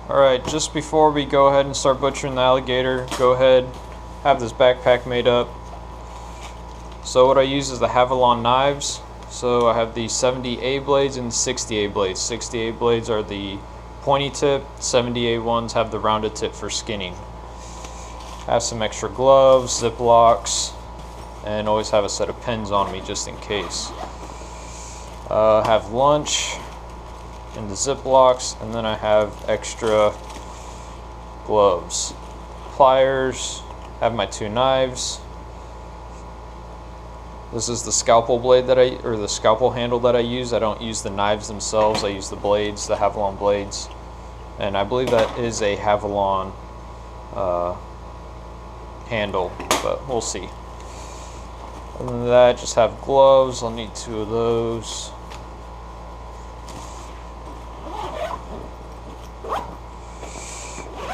Alright, just before we go ahead and start butchering the alligator, go ahead, have this backpack made up. So what I use is the Havalon knives. So I have the 70A blades and 60A blades. 60A blades are the pointy tip, 70A ones have the rounded tip for skinning. Have some extra gloves, Ziplocs, and always have a set of pins on me just in case. Have lunch in the Ziplocs, and then I have extra gloves, pliers, have my 2 knives. This is the scalpel blade that the scalpel handle that I use. I don't use the knives themselves, I use the blades, the Havalon blades. And I believe that is a Havalon handle, but we'll see. Other than that, just have gloves. I'll need 2 of those.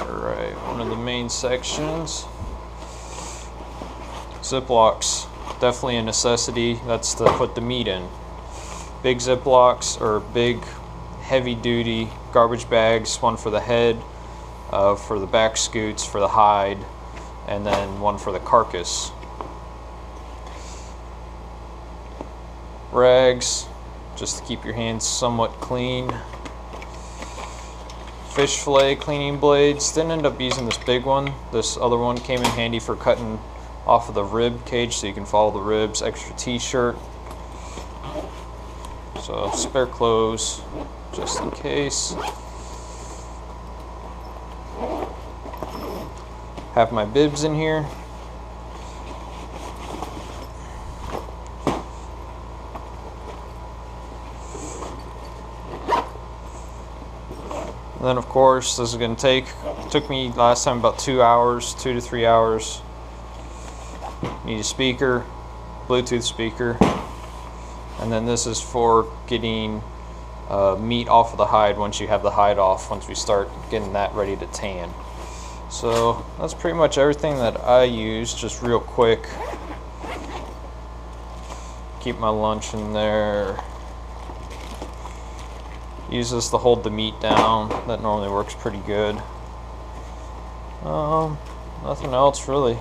Alright, one of the main sections. Ziplocs, definitely a necessity. That's to put the meat in. Big Ziplocs, or big heavy duty garbage bags, one for the head, for the back scoots, for the hide, and then one for the carcass. Rags, just to keep your hands somewhat clean. Fish fillet cleaning blades. Didn't end up using this big one. This other one came in handy for cutting off of the rib cage so you can follow the ribs. Extra t-shirt. So spare clothes just in case. Have my bibs in here. And then of course this is going to took me last time about 2 hours, 2 to 3 hours. Need a speaker, Bluetooth speaker, and then this is for getting meat off of the hide once you have the hide off, once we start getting that ready to tan. So that's pretty much everything that I use, just real quick. Keep my lunch in there. Use this to hold the meat down. That normally works pretty good. Nothing else really.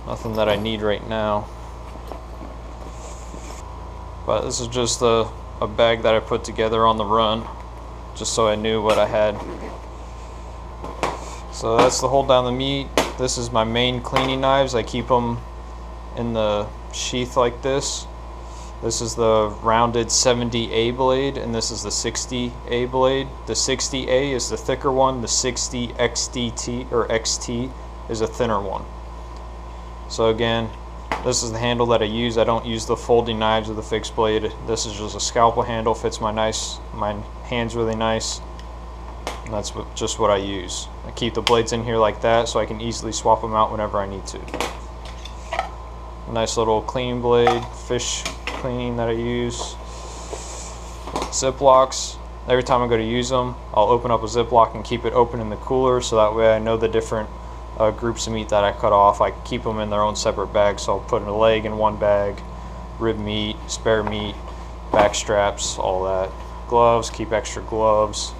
Nothing that I need right now. But this is just a bag that I put together on the run, just so I knew what I had. So that's to hold down the meat. This is my main cleaning knives. I keep them in the sheath like this. This is the rounded 70A blade, and this is the 60A blade. The 60A is the thicker one. The 60 XDT or XT is a thinner one. So again, this is the handle that I use. I don't use the folding knives or the fixed blade. This is just a scalpel handle. Fits my hands really nice. And that's just what I use. I keep the blades in here like that so I can easily swap them out whenever I need to. Nice little cleaning blade, fish cleaning that I use. Ziplocs. Every time I go to use them, I'll open up a Ziploc and keep it open in the cooler so that way I know the different groups of meat that I cut off. I keep them in their own separate bags, so I'll put a leg in one bag, rib meat, spare meat, back straps, all that. Gloves, keep extra gloves.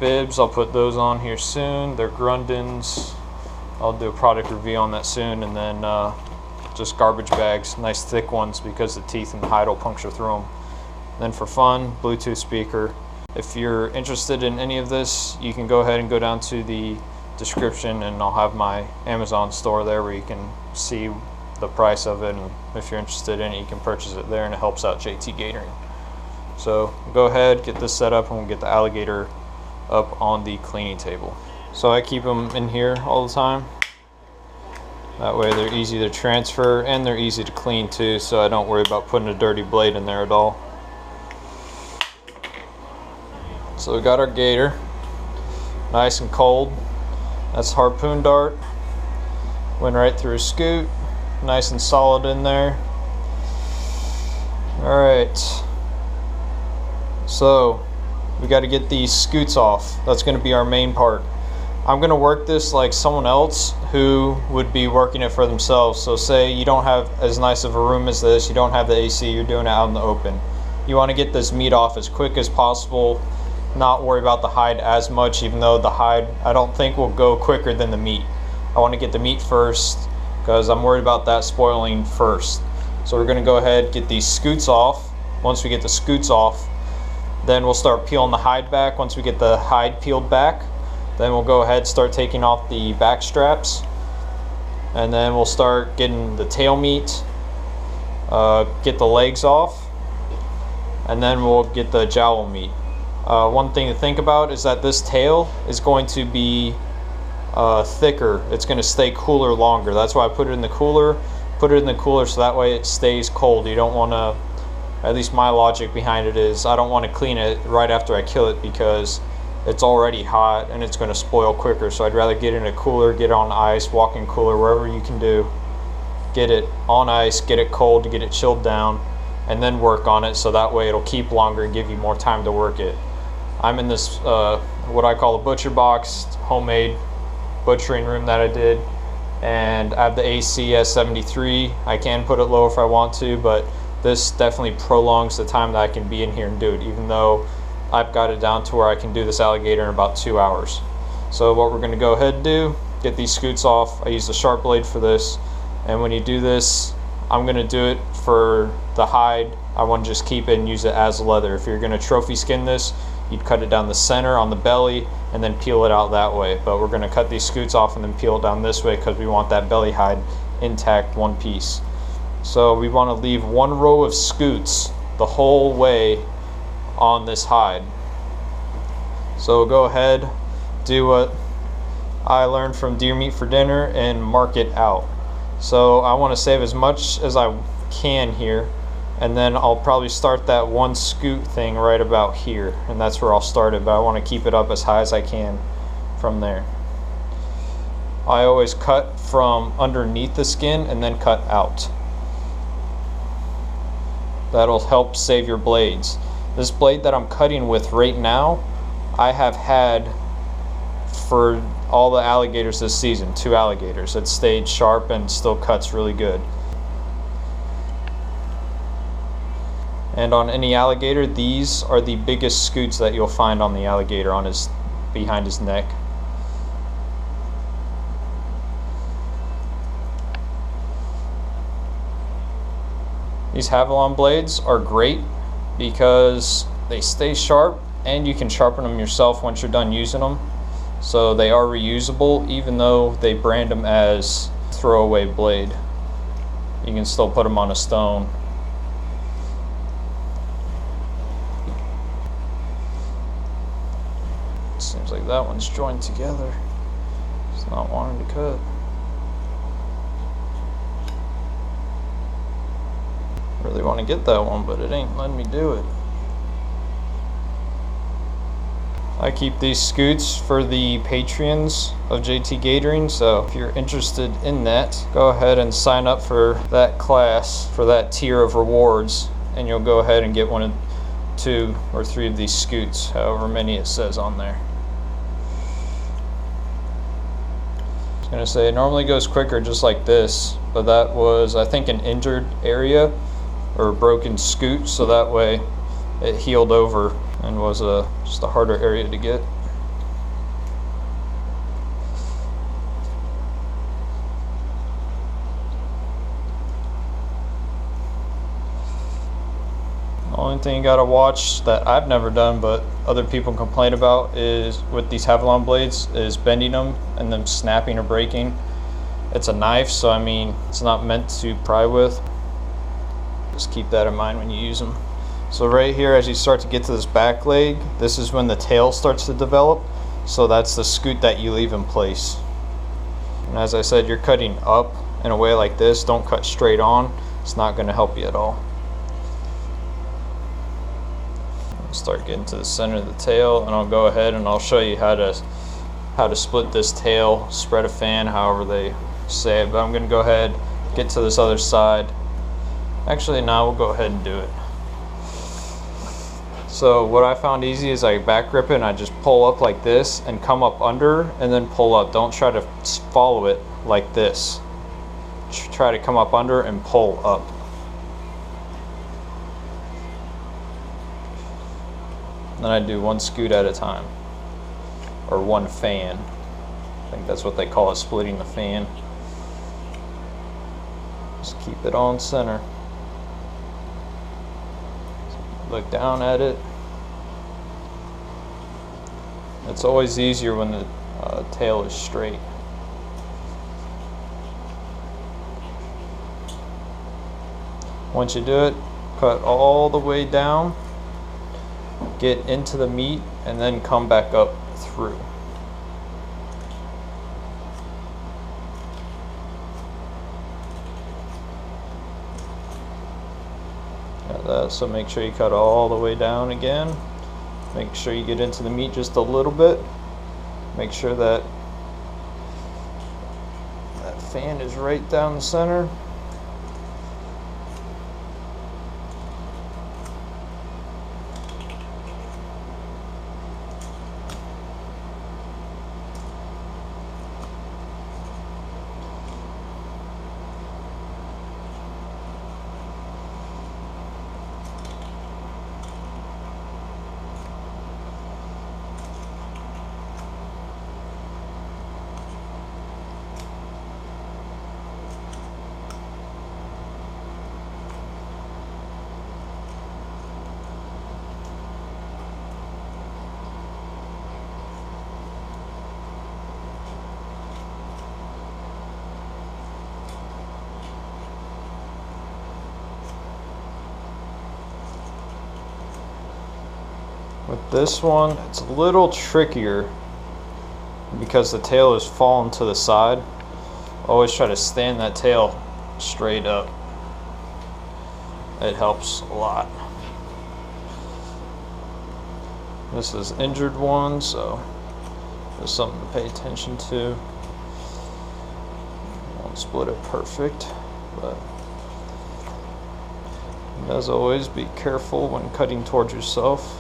Bibs, I'll put those on here soon. They're Grundens. I'll do a product review on that soon. And then just garbage bags, nice thick ones because the teeth and the hide will puncture through them. Then for fun, Bluetooth speaker. If you're interested in any of this, you can go ahead and go down to the description and I'll have my Amazon store there where you can see the price of it, and if you're interested in it you can purchase it there, and it helps out JT Gatoring. So go ahead, get this set up, and we'll get the alligator up on the cleaning table. So I keep them in here all the time. That way they're easy to transfer and they're easy to clean too, so I don't worry about putting a dirty blade in there at all. So we got our gator, nice and cold. That's harpoon dart. Went right through a scoot, nice and solid in there. Alright, so we got to get these scoots off. That's going to be our main part. I'm going to work this like someone else who would be working it for themselves. So say you don't have as nice of a room as this, you don't have the AC, you're doing it out in the open. You want to get this meat off as quick as possible, not worry about the hide as much, even though the hide I don't think will go quicker than the meat. I want to get the meat first because I'm worried about that spoiling first. So we're going to go ahead, get these scoots off. Once we get the scoots off, then we'll start peeling the hide back. Once we get the hide peeled back, then we'll go ahead, start taking off the back straps, and then we'll start getting the tail meat, get the legs off, and then we'll get the jowl meat. One thing to think about is that this tail is going to be thicker. It's going to stay cooler longer. That's why I put it in the cooler. Put it in the cooler so that way it stays cold. You don't want to, at least my logic behind it is, I don't want to clean it right after I kill it because it's already hot and it's going to spoil quicker. So I'd rather get in a cooler, get it on ice, walk-in cooler, wherever you can do. Get it on ice, get it cold to get it chilled down, and then work on it so that way it'll keep longer and give you more time to work it. I'm in this what I call a butcher box, homemade butchering room that I did, and I have the AC S73. I can put it low if I want to, but this definitely prolongs the time that I can be in here and do it, even though I've got it down to where I can do this alligator in about 2 hours. So what we're going to go ahead and do, get these scoots off. I use the sharp blade for this, and when you do this, I'm going to do it for the hide. I want to just keep it and use it as leather. If you're going to trophy skin this, you'd cut it down the center on the belly and then peel it out that way. But we're going to cut these scoots off and then peel it down this way because we want that belly hide intact, one piece. So we want to leave one row of scoots the whole way on this hide. So we'll go ahead, do what I learned from Deer Meat for Dinner and mark it out. So I want to save as much as I can here, and then I'll probably start that one scoot thing right about here, and that's where I'll start it, but I want to keep it up as high as I can from there. I always cut from underneath the skin and then cut out. That'll help save your blades. This blade that I'm cutting with right now, I have had for all the alligators this season, 2 alligators. It stayed sharp and still cuts really good. And on any alligator, these are the biggest scoots that you'll find on the alligator, on his behind his neck. These Havilon blades are great because they stay sharp and you can sharpen them yourself once you're done using them. So they are reusable, even though they brand them as throwaway blade. You can still put them on a stone. Seems like that one's joined together. It's not wanting to cut. Really want to get that one, but it ain't letting me do it. I keep these scoots for the Patreons of JT Gatoring, so if you're interested in that, go ahead and sign up for that class, for that tier of rewards, and you'll go ahead and get 1, 2, or 3 of these scoots, however many it says on there. I was gonna say it normally goes quicker just like this, but that was, I think, an injured area or broken scoot, so that way it healed over and was just a harder area to get. The only thing you gotta watch that I've never done but other people complain about is with these Havilon blades is bending them and them snapping or breaking. It's a knife, so I mean it's not meant to pry with. Just keep that in mind when you use them. So right here, as you start to get to this back leg, this is when the tail starts to develop. So that's the scoot that you leave in place. And as I said, you're cutting up in a way like this. Don't cut straight on. It's not going to help you at all. I'll start getting to the center of the tail, and I'll go ahead and I'll show you how to split this tail, spread a fan, however they say it. But I'm going to go ahead, get to this other side. Actually, now we'll go ahead and do it. So what I found easy is I back grip it and I just pull up like this and come up under and then pull up. Don't try to follow it like this. Try to come up under and pull up. Then I do one scoot at a time, or one fan. I think that's what they call it, splitting the fan. Just keep it on center. Look down at it. It's always easier when the tail is straight. Once you do it, cut all the way down, get into the meat, and then come back up through. Got that, so make sure you cut all the way down again. Make sure you get into the meat just a little bit. Make sure that that fan is right down the center. With this one, it's a little trickier because the tail is falling to the side. Always try to stand that tail straight up. It helps a lot. This is injured one, so there's something to pay attention to. Won't split it perfect, but as always, be careful when cutting towards yourself.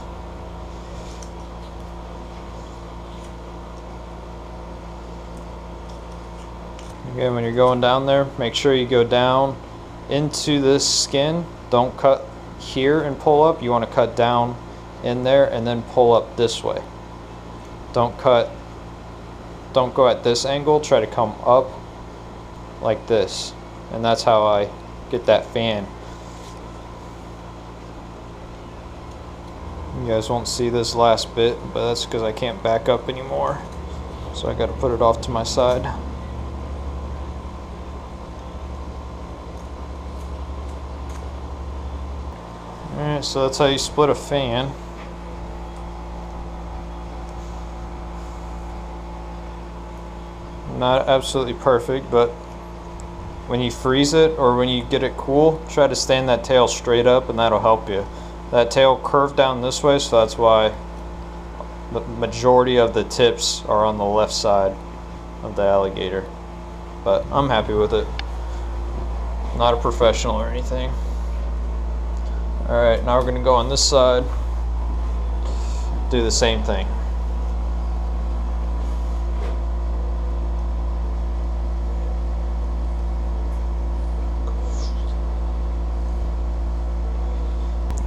Again, when you're going down there, make sure you go down into this skin. Don't cut here and pull up. You want to cut down in there and then pull up this way. Don't go at this angle. Try to come up like this. And that's how I get that fan. You guys won't see this last bit, but that's because I can't back up anymore. So I got to put it off to my side. Alright, so that's how you split a fan. Not absolutely perfect, but when you freeze it or when you get it cool, try to stand that tail straight up and that'll help you. That tail curved down this way, so that's why the majority of the tips are on the left side of the alligator. But I'm happy with it. Not a professional or anything. Alright, now we're going to go on this side, do the same thing.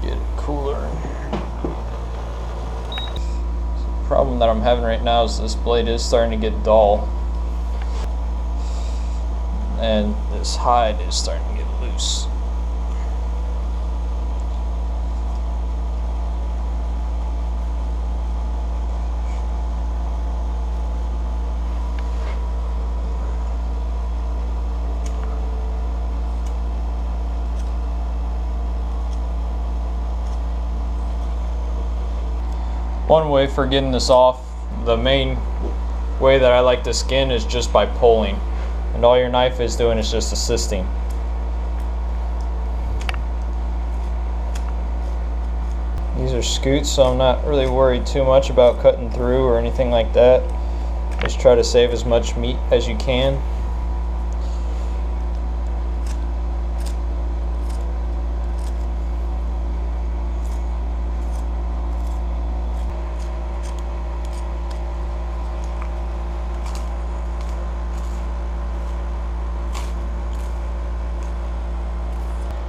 Get it cooler. The problem that I'm having right now is this blade is starting to get dull. And this hide is starting to get loose. One way for getting this off, the main way that I like to skin is just by pulling. And all your knife is doing is just assisting. These are scoots, so I'm not really worried too much about cutting through or anything like that. Just try to save as much meat as you can.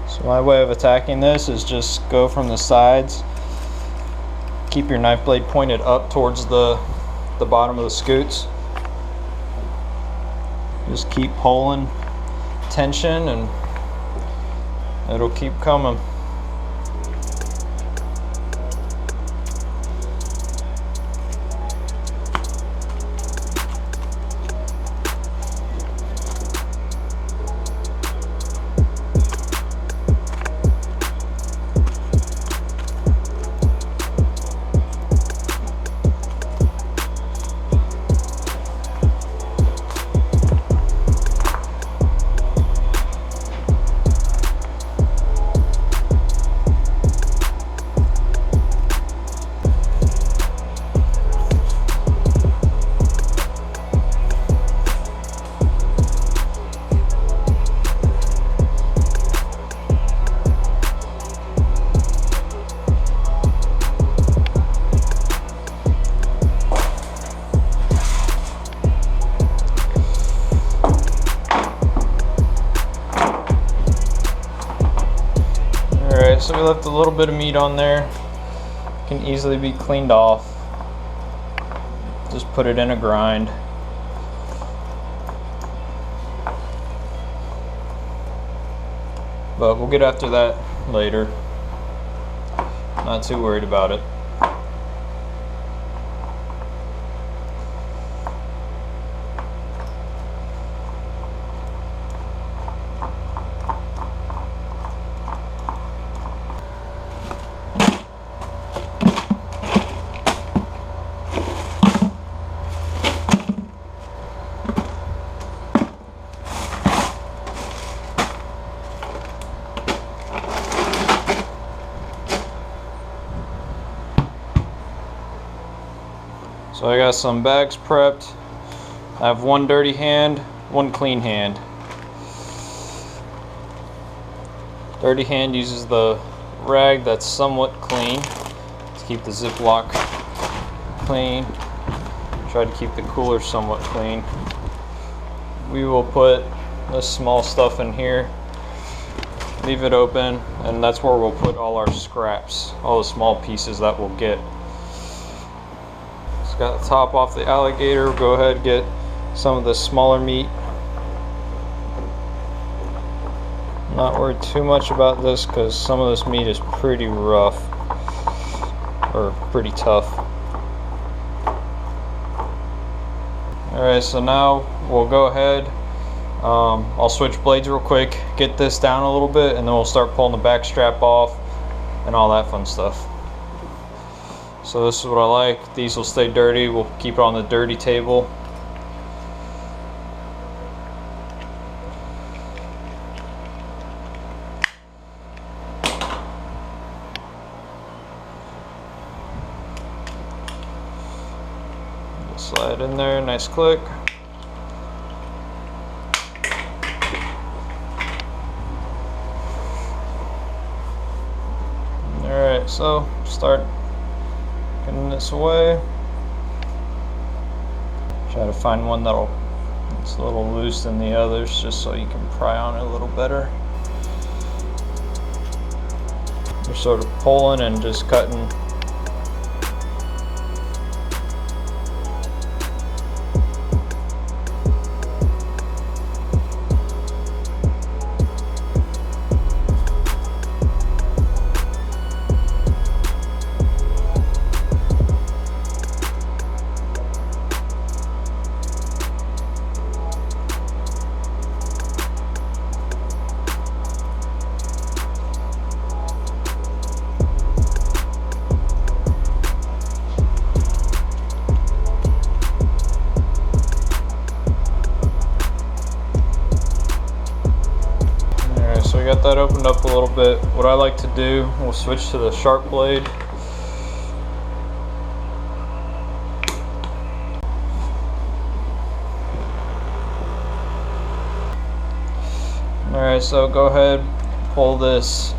So my way of attacking this is just go from the sides, keep your knife blade pointed up towards the bottom of the scoots. Just keep pulling tension and it'll keep coming. Alright, so we left a little bit of meat on there. Can easily be cleaned off. Just put it in a grind. But we'll get after that later. Not too worried about it. So I got some bags prepped. I have one dirty hand, one clean hand. Dirty hand uses the rag that's somewhat clean to keep the Ziploc clean. Try to keep the cooler somewhat clean. We will put this small stuff in here, leave it open, and that's where we'll put all our scraps, all the small pieces that we'll get. Got the top off the alligator. Go ahead and get some of the smaller meat. Not worried too much about this because some of this meat is pretty rough or pretty tough. Alright, so now we'll go ahead. I'll switch blades real quick, get this down a little bit, and then we'll start pulling the back strap off and all that fun stuff. So this is what I like. These will stay dirty. We'll keep it on the dirty table. Just slide in there, nice click. Alright, so start getting this away. Try to find one that's a little loose than the others, just so you can pry on it a little better. You're sort of pulling and just cutting. So we got that opened up a little bit. What I like to do, we'll switch to the sharp blade. Alright, so go ahead, pull this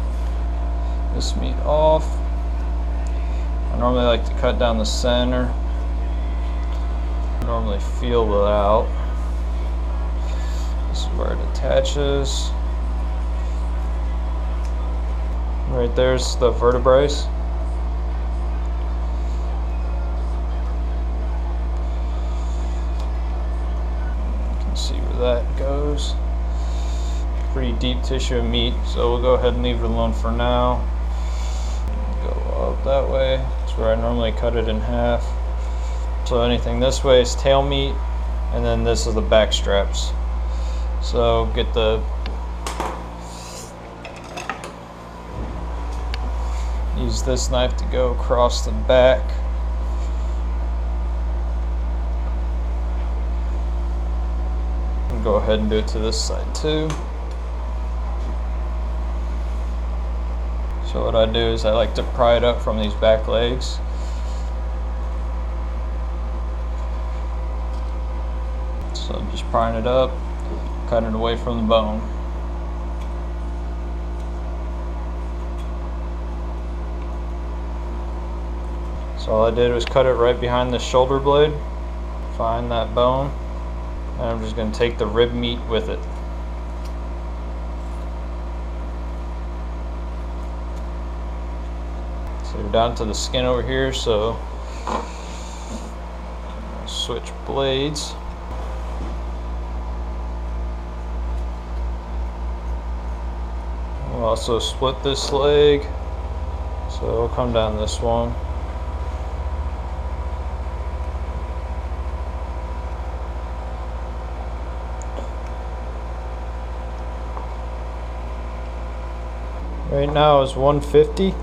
meat off. I normally like to cut down the center. Normally feel it out. This is where it attaches. Right there's the vertebrae. can see where that goes. Pretty deep tissue of meat, so we'll go ahead and leave it alone for now. Go up that way. That's where I normally cut it in half. So anything this way is tail meat, and then this is the back straps. So get the use this knife to go across the back. And go ahead and do it to this side too. So what I do is I like to pry it up from these back legs. So I'm just prying it up, cutting it away from the bone. So all I did was cut it right behind the shoulder blade, find that bone, and I'm just going to take the rib meat with it. So you're down to the skin over here, so I'll switch blades. We'll also split this leg, so we'll come down this one. Right now is 150.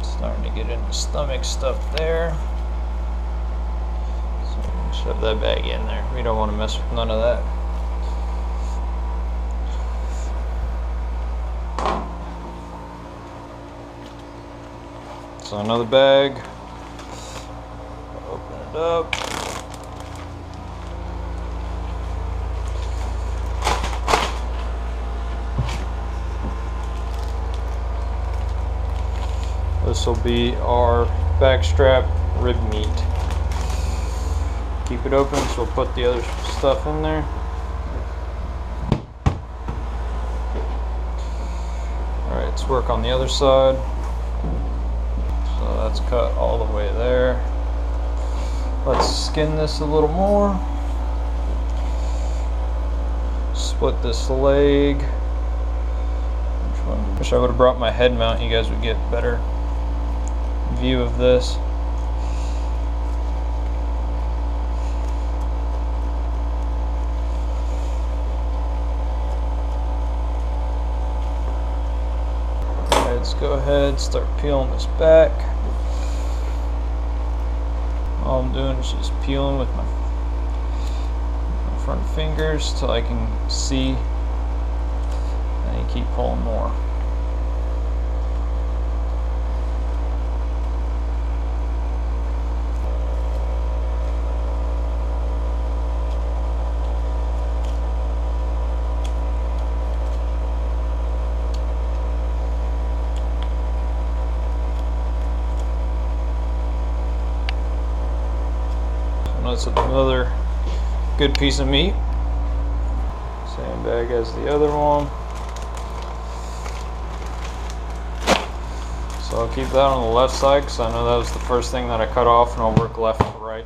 Starting to get into stomach stuff there. So shove that bag in there. We don't want to mess with none of that. So another bag. Open it up. This will be our back strap rib meat. Keep it open, so we'll put the other stuff in there. Alright, let's work on the other side. So that's cut all the way there. Let's skin this a little more. Split this leg. Which one? Wish I would have brought my head mount. You guys would get better view of this. Okay, let's go ahead, start peeling this back. All I'm doing is just peeling with my front fingers till I can see, and you keep pulling more. That's another good piece of meat. Same bag as the other one. So I'll keep that on the left side because I know that was the first thing that I cut off, and I'll work left to right.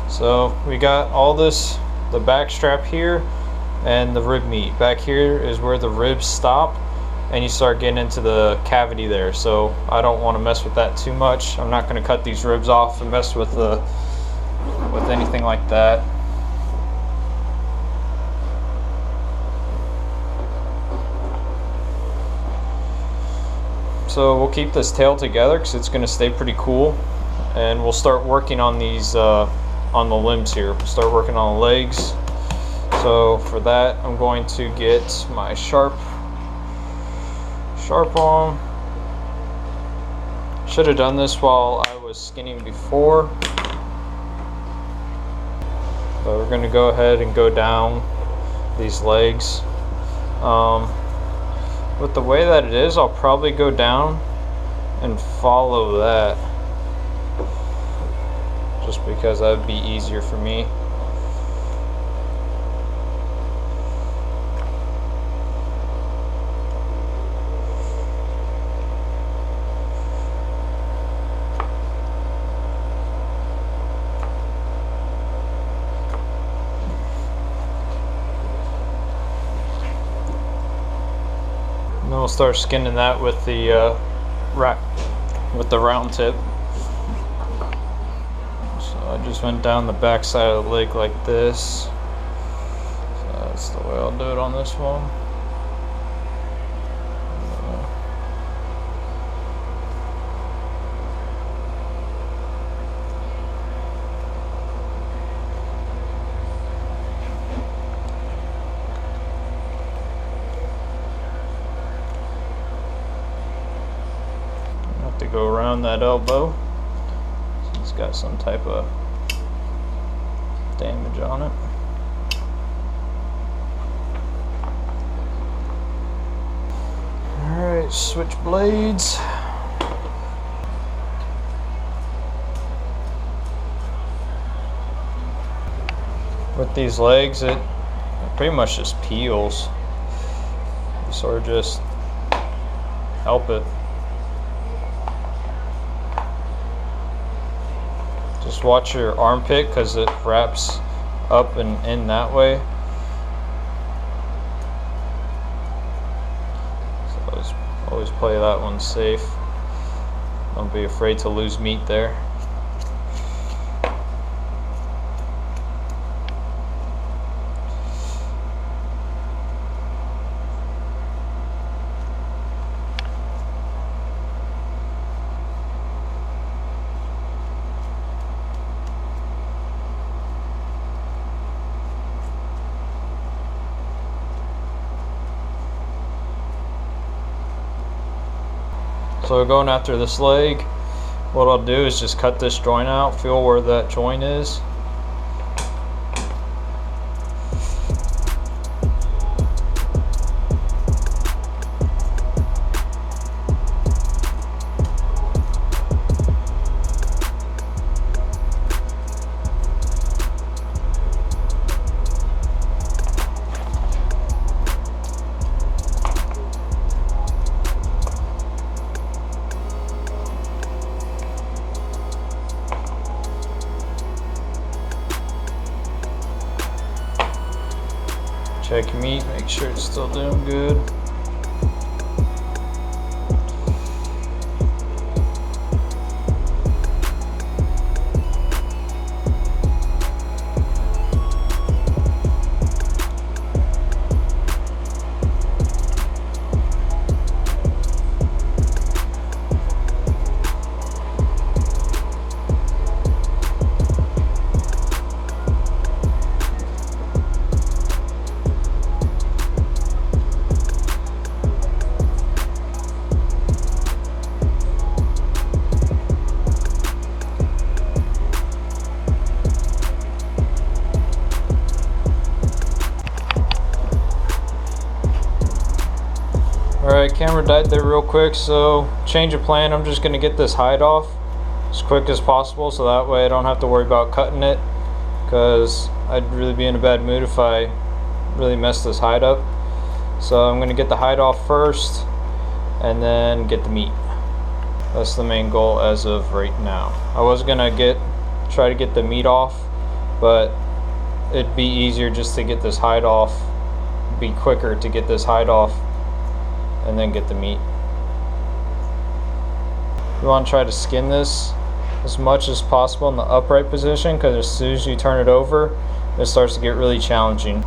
So we got all this, the back strap here and the rib meat. Back here is where the ribs stop and you start getting into the cavity there. So I don't want to mess with that too much. I'm not going to cut these ribs off and mess with anything like that. So we'll keep this tail together because it's going to stay pretty cool, and we'll start working on these on the limbs here. We'll start working on the legs. So for that, I'm going to get my sharp arm. Should have done this while I was skinning before. But we're going to go ahead and go down these legs. With the way that it is, I'll probably go down and follow that, just because that would be easier for me. And then we'll start skinning that with the round tip. So I just went down the back side of the leg like this. So that's the way I'll do it on this one. To go around that elbow. So it's got some type of damage on it. Alright, switch blades. With these legs, it pretty much just peels. You sort of just help it. Just watch your armpit because it wraps up and in that way. So always play that one safe. Don't be afraid to lose meat there. So going after this leg, what I'll do is just cut this joint out, feel where that joint is. Check your meat, make sure it's still doing good. Alright, camera died there real quick, so change of plan. I'm just going to get this hide off as quick as possible so that way I don't have to worry about cutting it, because I'd really be in a bad mood if I really messed this hide up. So I'm going to get the hide off first and then get the meat. That's the main goal as of right now. I was going to try to get the meat off, but it'd be easier just to get this hide off, be quicker to get this hide off and then get the meat. You want to try to skin this as much as possible in the upright position, because as soon as you turn it over, it starts to get really challenging.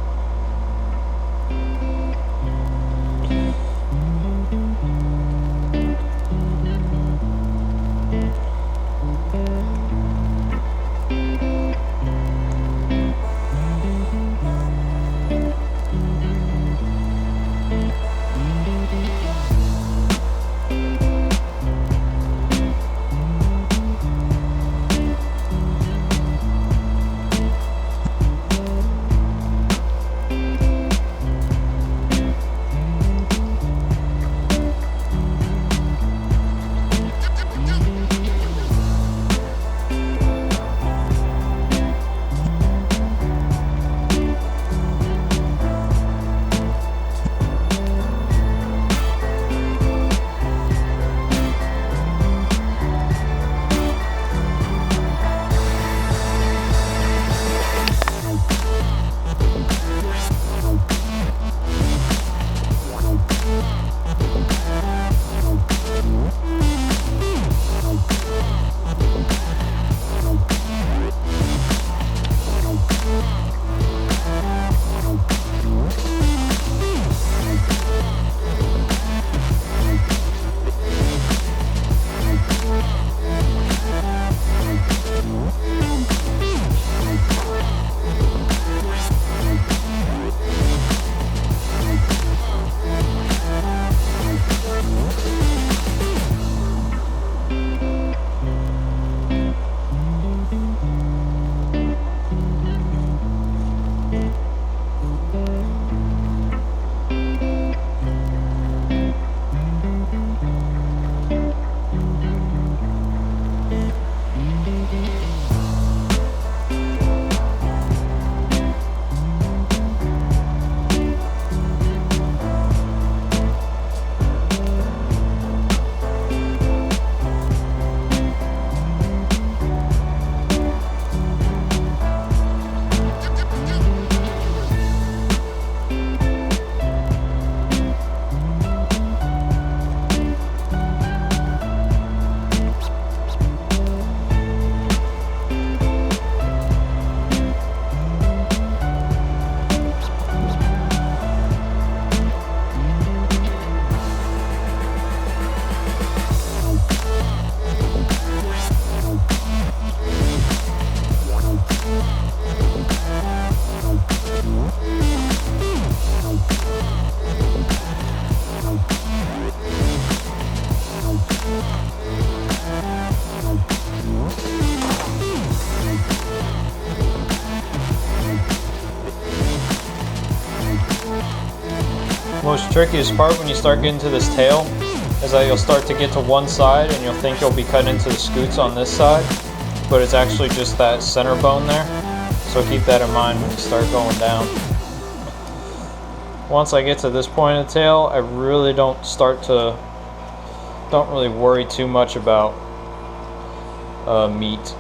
Trickiest part when you start getting to this tail is that you'll start to get to one side and you'll think you'll be cutting into the scutes on this side, but it's actually just that center bone there. So keep that in mind when you start going down. Once I get to this point of the tail, I really don't really worry too much about meat.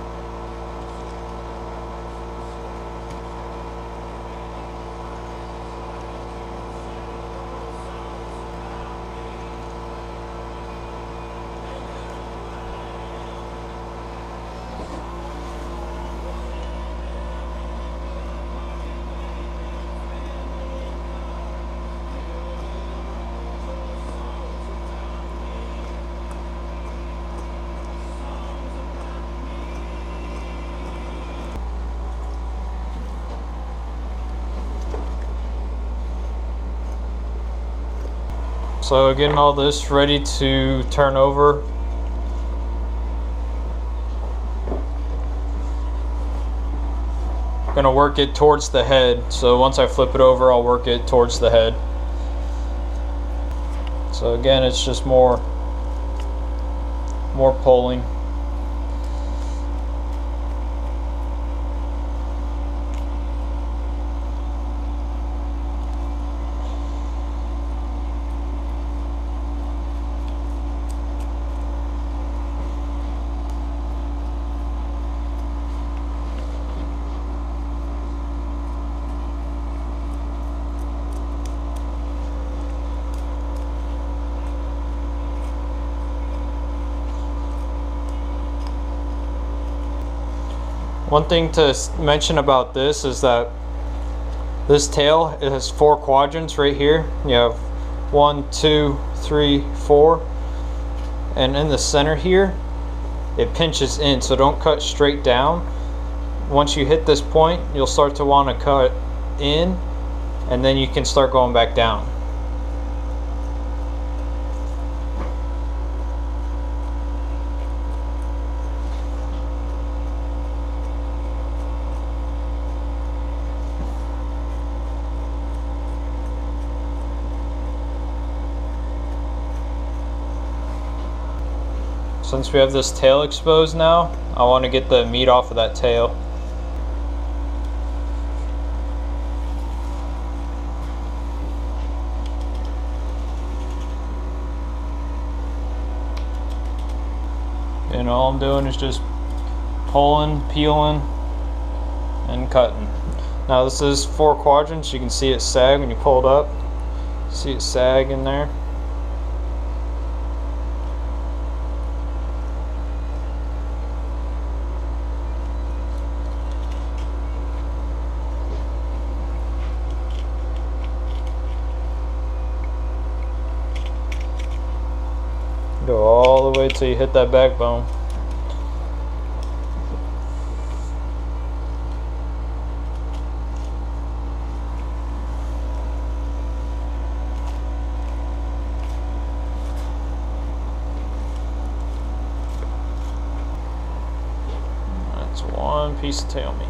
So getting all this ready to turn over. I'm gonna work it towards the head. So once I flip it over, I'll work it towards the head. So again, it's just more pulling. One thing to mention about this is that this tail, it has 4 quadrants right here. You have 1, 2, 3, 4, and in the center here it pinches in, so don't cut straight down. Once you hit this point, you'll start to want to cut in, and then you can start going back down. Since we have this tail exposed now, I want to get the meat off of that tail. And all I'm doing is just pulling, peeling, and cutting. Now this is 4 quadrants. You can see it sag when you pull it up. See it sag in there. Go all the way till you hit that backbone. That's one piece of tail meat.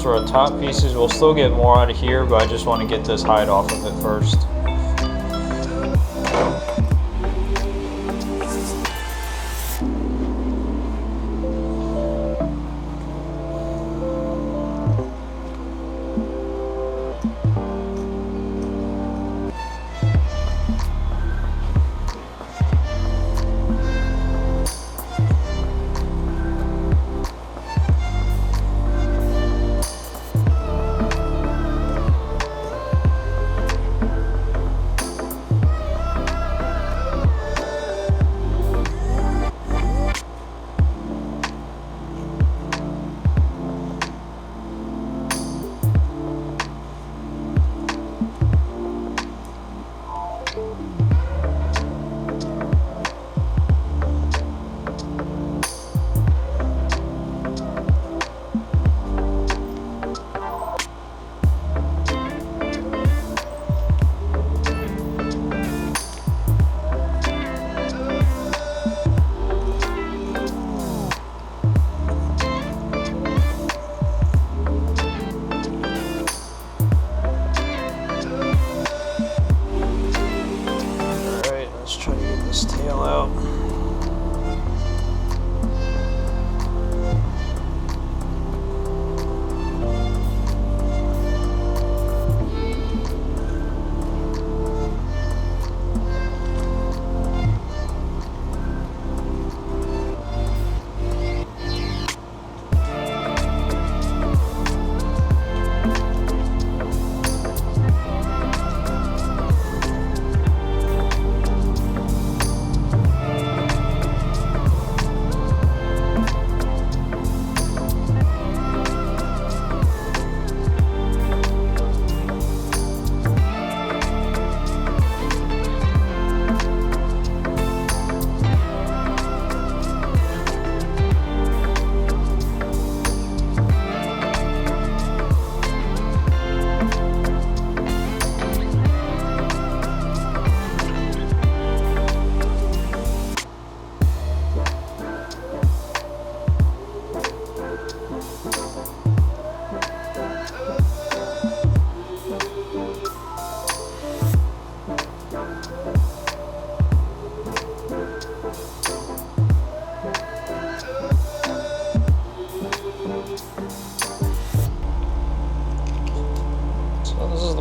for our top pieces. We'll still get more out of here, but I just want to get this hide off of it first.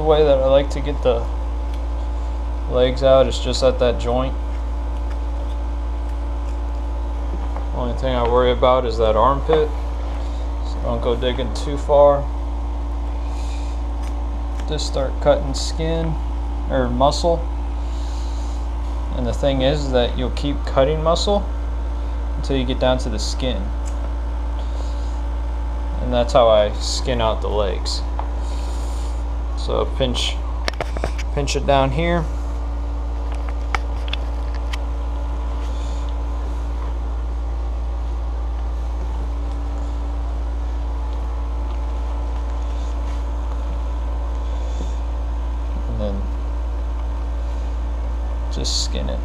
Way that I like to get the legs out is just at that joint. Only thing I worry about is that armpit, so don't go digging too far. Just start cutting skin or muscle, and the thing is that you'll keep cutting muscle until you get down to the skin, and that's how I skin out the legs. So pinch it down here. And then just skin it.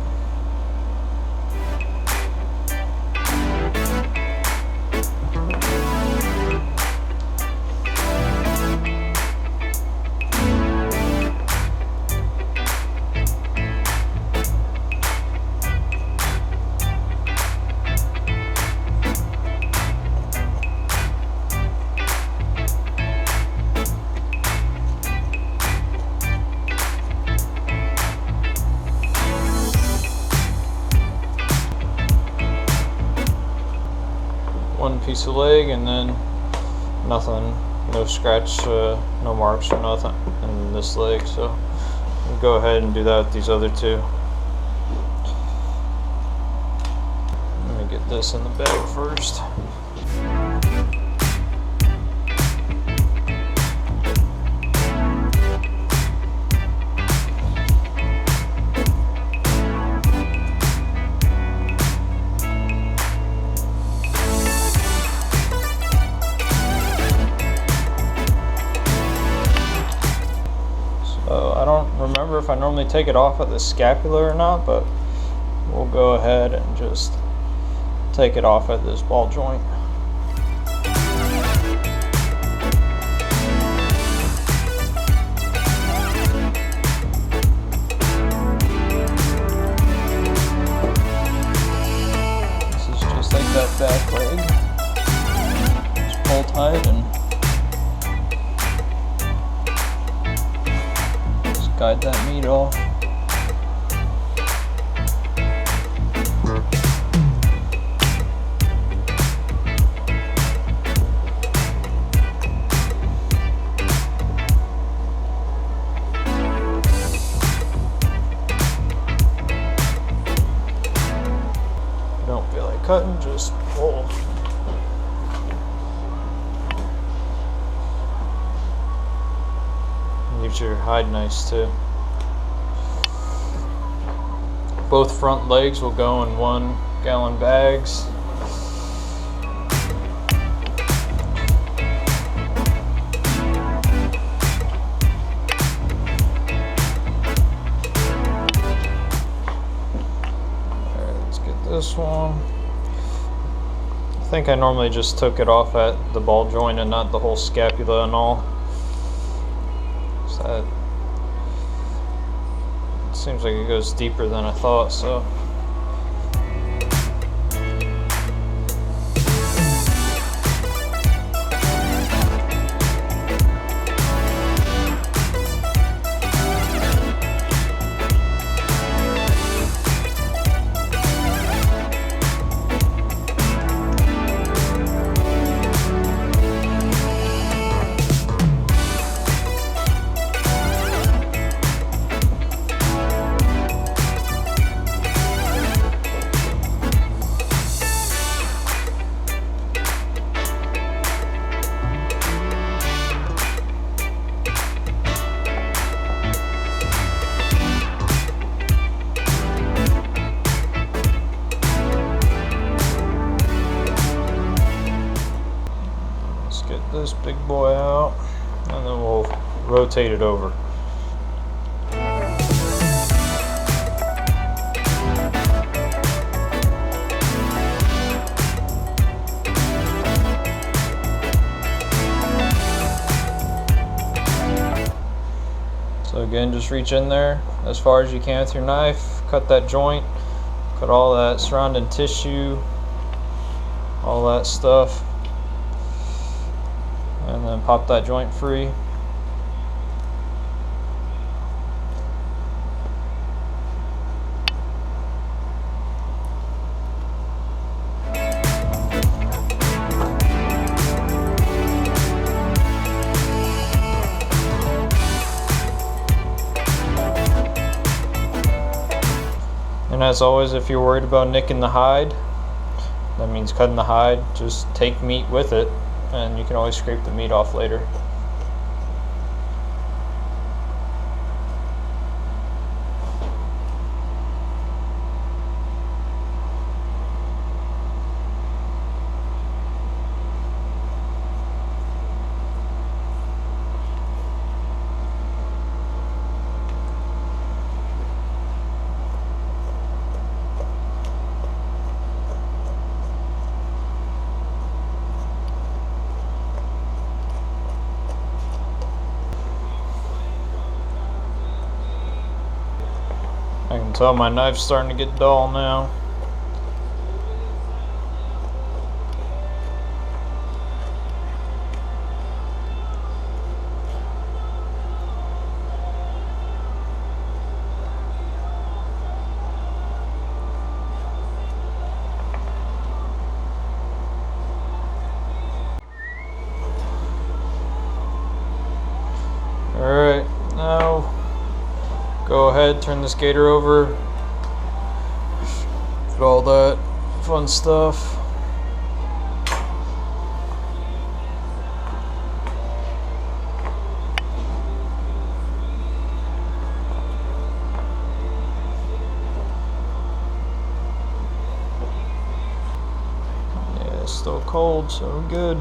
One piece of leg, and then nothing, no scratch, no marks or nothing in this leg. So we'll go ahead and do that with these other two. Let me get this in the bag first. I don't remember if I normally take it off at the scapula or not, but we'll go ahead and just take it off at this ball joint. guide that meat off. Don't feel like cutting, just pull. Leaves your hide nice too. Both front legs will go in 1-gallon bags. Alright, let's get this one. I think I normally just took it off at the ball joint and not the whole scapula and all. So it seems like it goes deeper than I thought, so. This big boy out, and then we'll rotate it over. So again, just reach in there as far as you can with your knife, cut that joint, cut all that surrounding tissue, all that stuff. And then pop that joint free. And as always, if you're worried about nicking the hide, that means cutting the hide, just take meat with it, and you can always scrape the meat off later. I can tell my knife's starting to get dull now. Alright, now go ahead, turn this gator over, put all that fun stuff. Yeah, it's still cold, so we're good.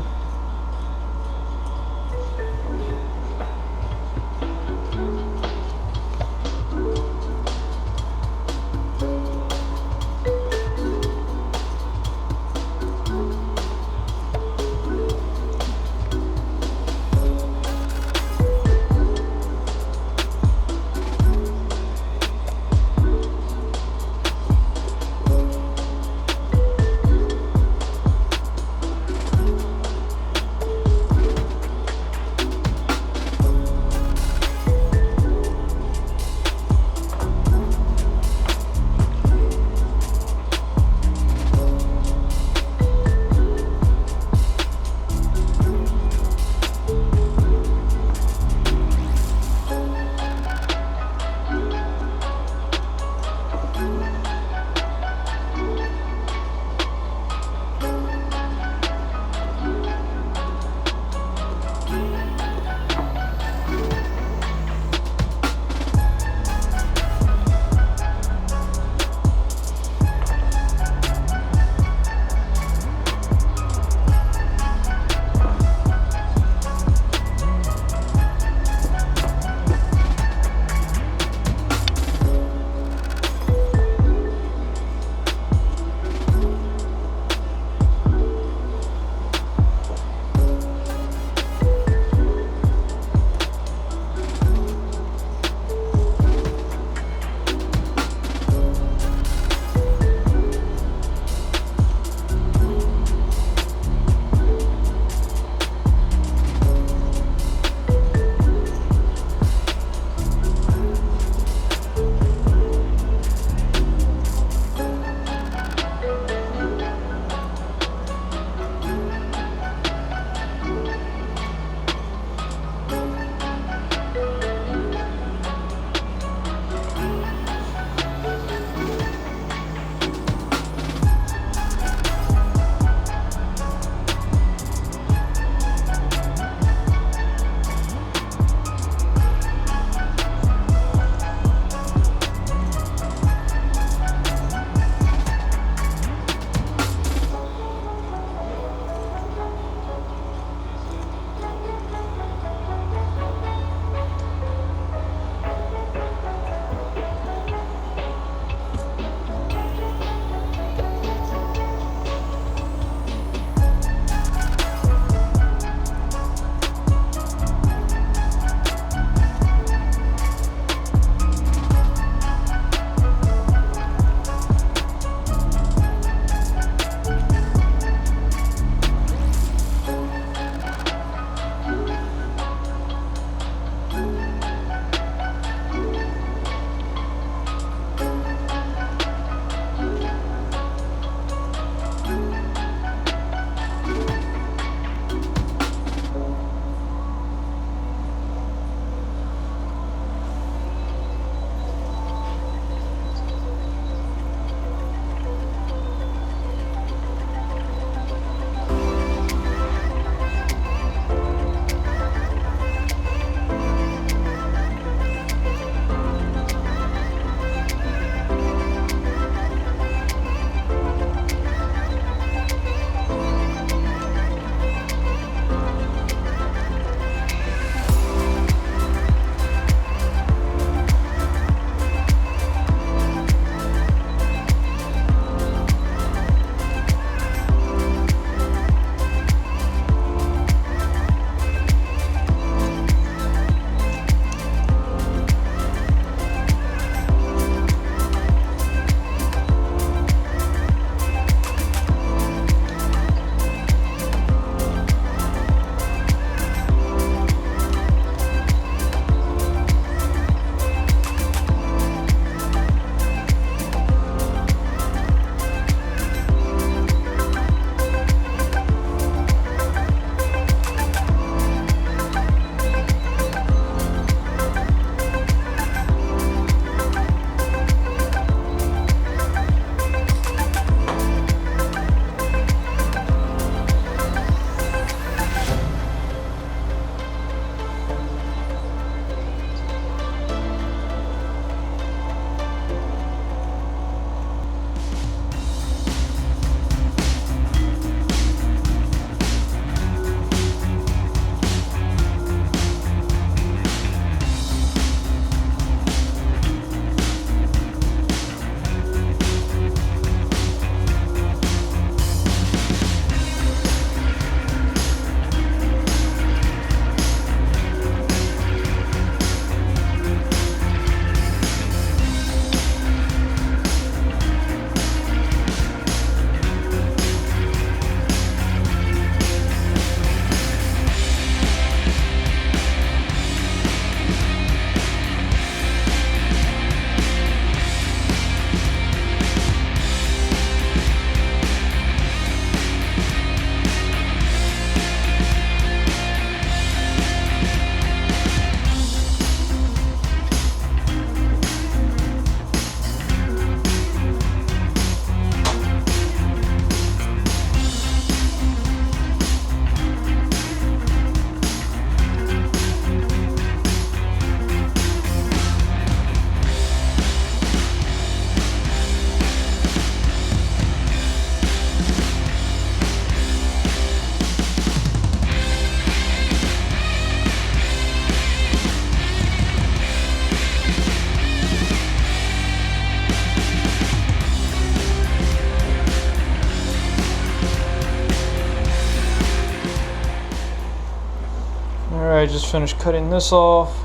Alright, just finished cutting this off.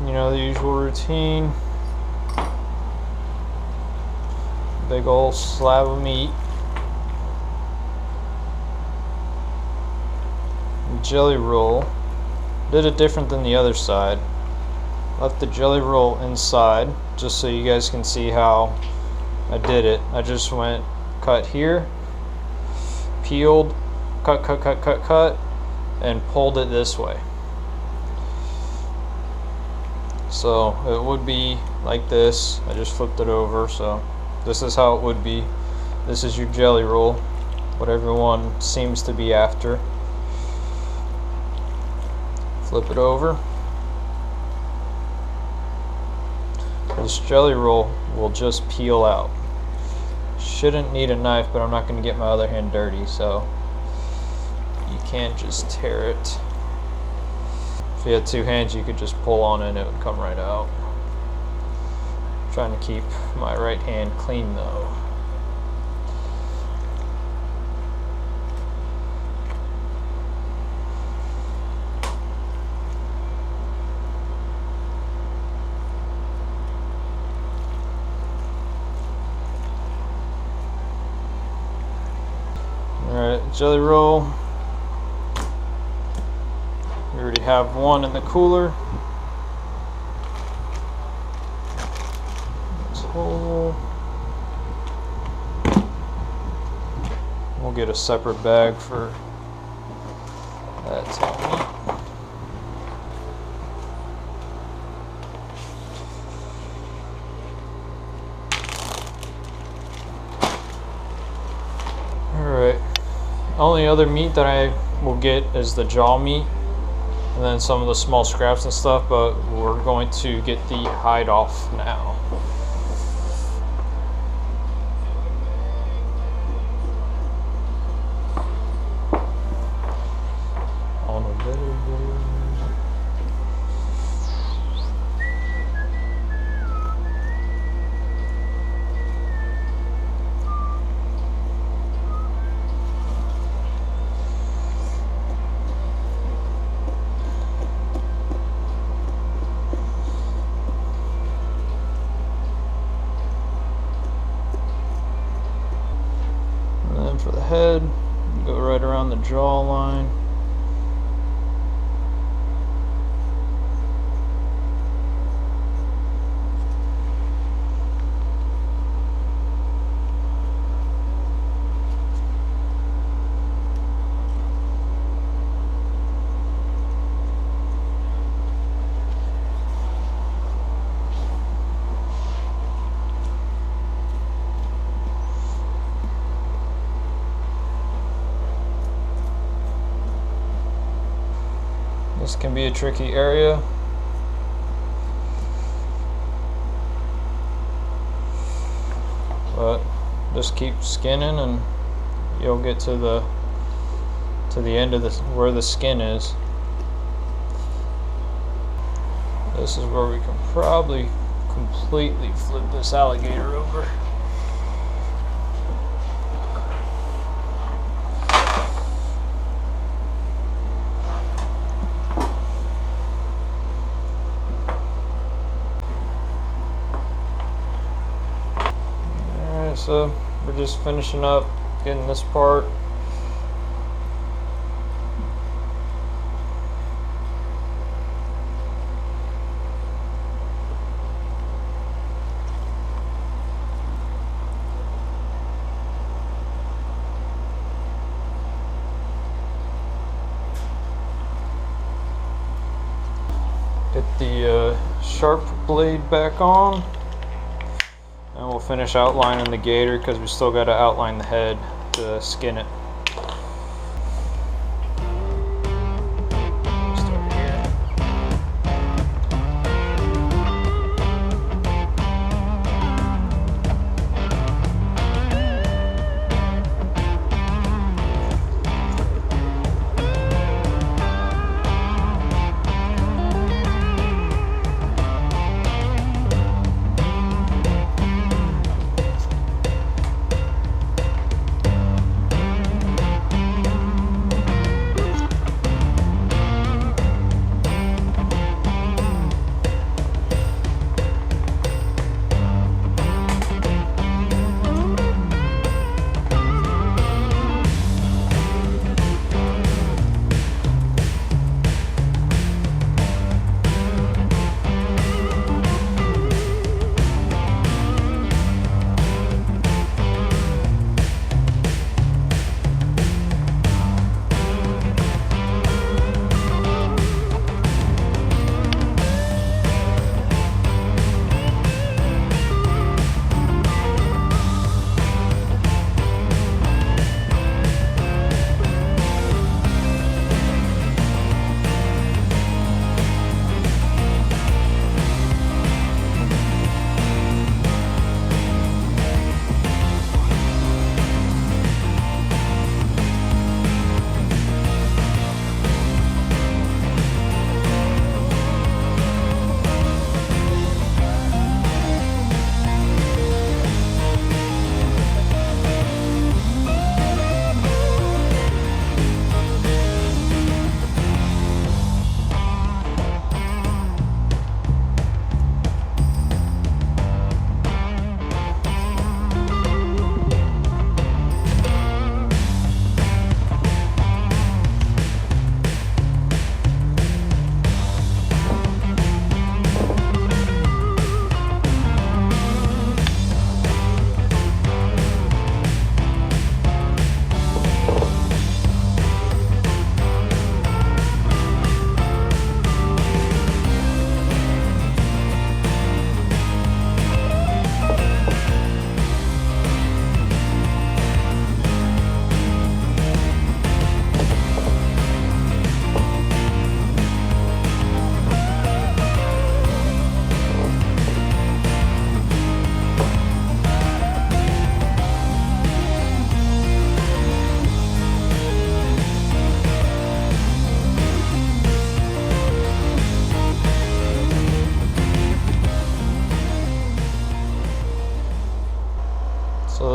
You know, the usual routine. Big old slab of meat. Jelly roll. Did it different than the other side. Left the jelly roll inside just so you guys can see how I did it. I just went cut here, peeled, cut, and pulled it this way. So it would be like this. I just flipped it over, so this is how it would be. This is your jelly roll, what everyone seems to be after. Flip it over. This jelly roll will just peel out. Shouldn't need a knife, but I'm not going to get my other hand dirty, so you can't just tear it. If you had two hands, you could just pull on it and it would come right out. I'm trying to keep my right hand clean though. Alright, jelly roll. We already have one in the cooler. It's whole. We'll get a separate bag for that tail meat. Alright. Only other meat that I will get is the jaw meat and then some of the small scraps and stuff, but we're going to get the hide off now. On a better day. For the head, go right around the jawline. This can be a tricky area. But just keep skinning and you'll get to the end of this where the skin is. This is where we can probably completely flip this alligator over. So we're just finishing up getting this part. Get the sharp blade back on. And we'll finish outlining the gator because we still got to outline the head to skin it. Start here.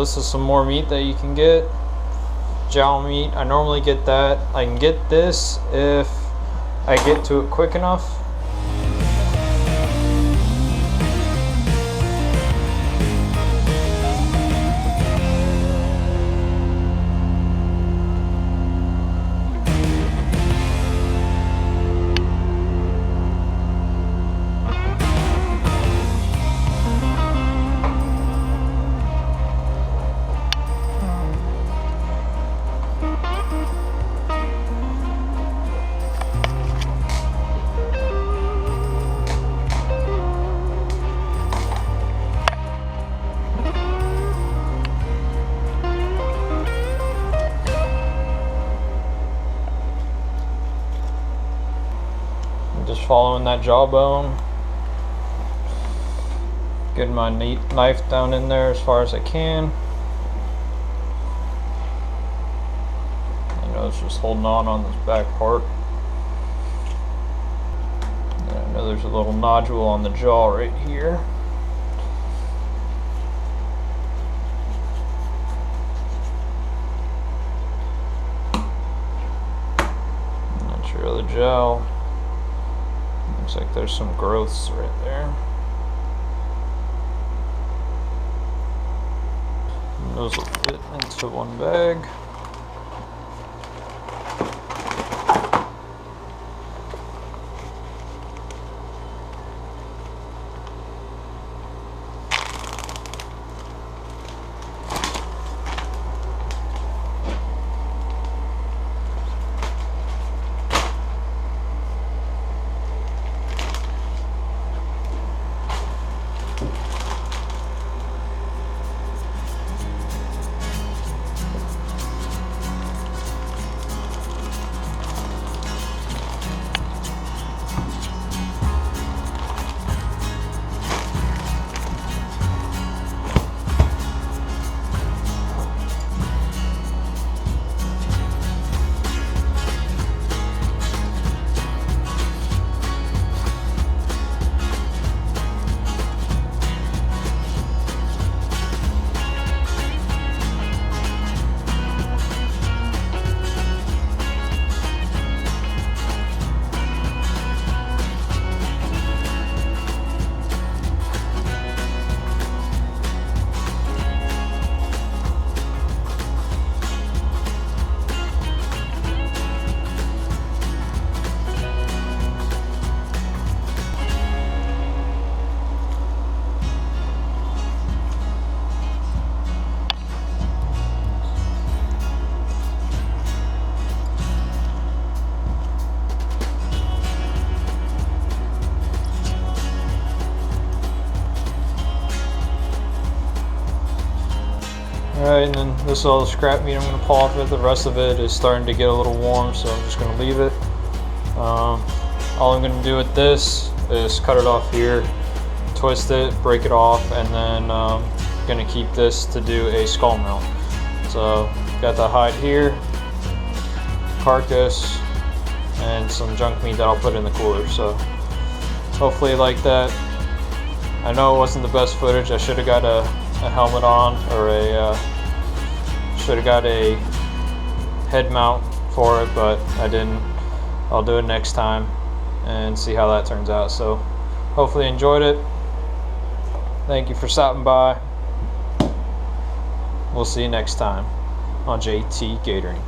this is some more meat that you can get. Jowl meat. I normally get that. I can get this if I get to it quick enough. Just following that jawbone, getting my knife down in there as far as I can. It's just holding on this back part. And I know there's a little nodule on the jaw right here. Not sure of the jowl. Looks like there's some growths right there. And those will fit into one bag. Alright, and then this is all the scrap meat I'm going to pull off it. The rest of it is starting to get a little warm, so I'm just going to leave it. All I'm going to do with this is cut it off here, twist it, break it off, and then going to keep this to do a skull mount. So got the hide here, carcass, and some junk meat that I'll put in the cooler. So hopefully you like that. I know it wasn't the best footage. I should have got a helmet on, or should have got a head mount for it, but I didn't. I'll do it next time and see how that turns out. So hopefully you enjoyed it. Thank you for stopping by. We'll see you next time on JT Gatoring.